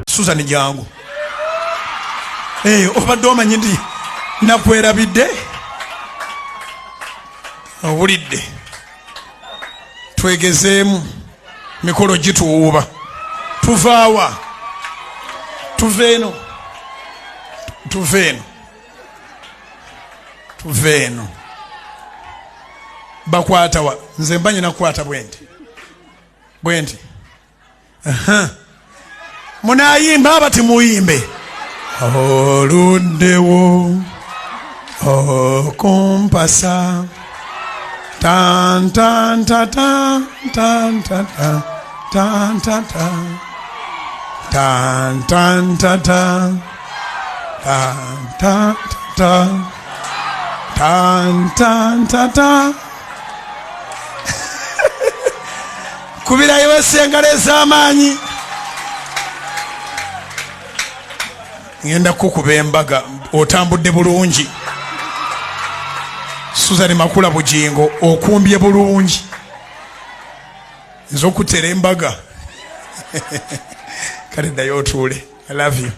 Suzan jangu obadde omanyi ndi nakwerabidde owulidde twegezeemu mikolo gituwuuba tuvaawa tuve eno bakwatawa nze mbanyi nakwata bwenti munayimba abati muyimbe oluddewo okumpasa tan tan ta tan tan ta tan ta tan tan ta tan tan ta tan tan ta ta kubira iwe sengale z'amaanyi ngenda kukuba embaga otambudde bulungi Suzan Mukula Bujingo okumbye bulungi nzo kutera embaga kale ddayo otuule. I love you.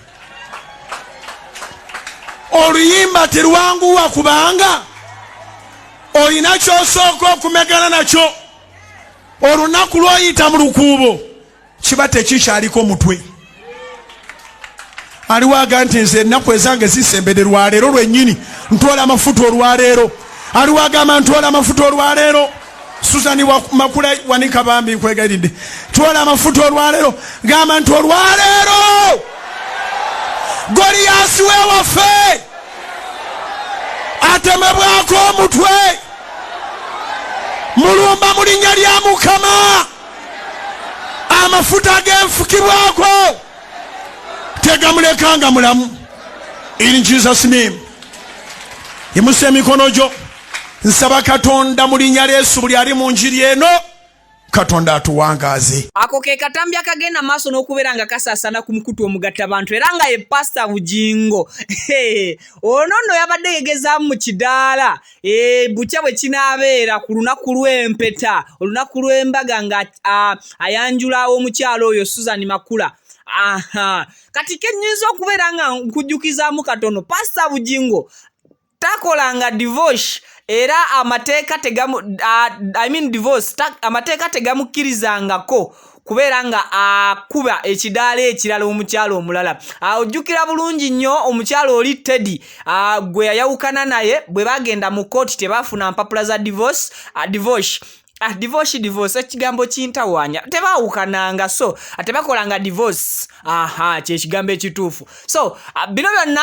Oluyimba terwanguwa kubanga olina kyosooka okumegana nakyo olunaku lw'oyita mu lukuubo kiba tekikyaliko mutwe. Aliwaga nti nze ennaku ezange zisembederwa leero lwennyini ntwala amafuta olwaleero. Aliwaga ntwala amafuta olwaleero. Suzan Mukula wanika bambi nkwegayiridde twala amafuta olwaleero gamba nti olwaleero Goliyasi wewaffe atemebwako omutwe mulumba mu linnya lya Mukama amafuta genfukibwako tegamulekanga mulamu. In Jesus name yimuse emikono gyo nsaba Katonda mu linnya lya Yesu buli ali mu njiri eno Katonda atuwangaaze. Ako ke katambi akagenda maaso n'okubeera nga kasaasana ku mukutu omugatta abantu era nga ye Pastor Bujingo. Ono nno yabadde yegezaamu mu kidaala bukya bwe kinaabeera ku lunaku lw'empeta olunaku lw'embaga nga ayanjula omukyalo oyo Suzan Mukula. Kati kenyinza okubeera nga nkujjukizaamu katono Pastor Bujingo takolanga divorce era amateeka amateeka tegamukkirizangako kubeera nga akuba ekidaala ekirala omukyalo omulala. Ojjukira bulungi nnyo omukyalo oli Teddy gwe yayawukana naye bwe bagenda mu kooti tebaafuna mpapula za divorce. Divorce ekigambo kintawaanya tebaawukananga so tebakolanga divorce kyekigambo ekituufu. So bino byonna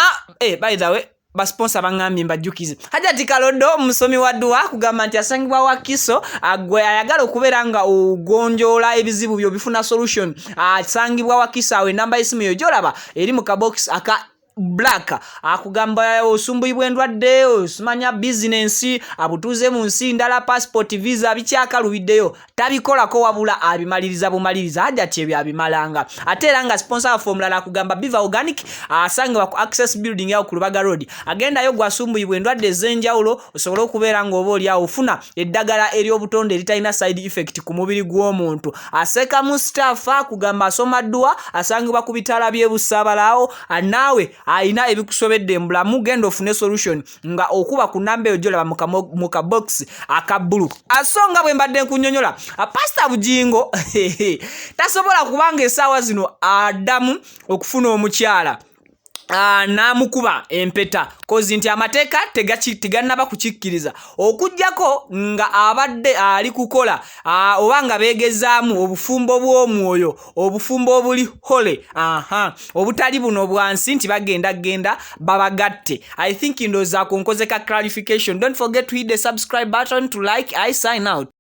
by the way basponsor bangambye mbajjukize Hajati Kalodo musomi wa dua kugamba nti asangibwa Wakiso gwe ayagala okubeera nga ogonjoola ebizibu byo bifuna solution asangibwa Wakiso awe namba y'essimu yo gyolaba eri mu kabox aka black akugamba osumbuyibwa endwadde osimanya business abutuze mu nsi ndala passport visa bikyakaluwiddeyo tabikolako wabula abimaliriza bumaliriza Hajati ebyo abimalanga ate era nga sponsor formula akugamba Biva Organic asangibwa ku Access Building yawo ku Lubaga Road agenda yo gwasumbuyibwa endwadde ez'enjawulo osobola okubeera nga oba oli awo ofuna eddagala ery'obutonde eritalina side effect ku mubiri gw'omuntu. Aseka mu staff akugamba asoma dua asangibwa ku bitala by'ebusabalaawo naawe aina ebikusobedde mbulamu genda ofune solution nga okuba ku namba eyo gyolaba mu kabox akabbulu. Asonga bwe mbadde nkunyonyola Pastor Bujingo tasobola kubanga essaawa zino addamu okufuna omukyala namukuba empeta kozi nti amateeka tegannaba kukikkiriza okujjako nga abadde ali kukola obanga beegezaamu obufumbo bw'omwoyo obufumbo obuli hole obutali buno bwansi nti bagenda babagatte. I think ndowooza ku nkozeka clarification. Don't forget to hit the subscribe button to like. I sign out.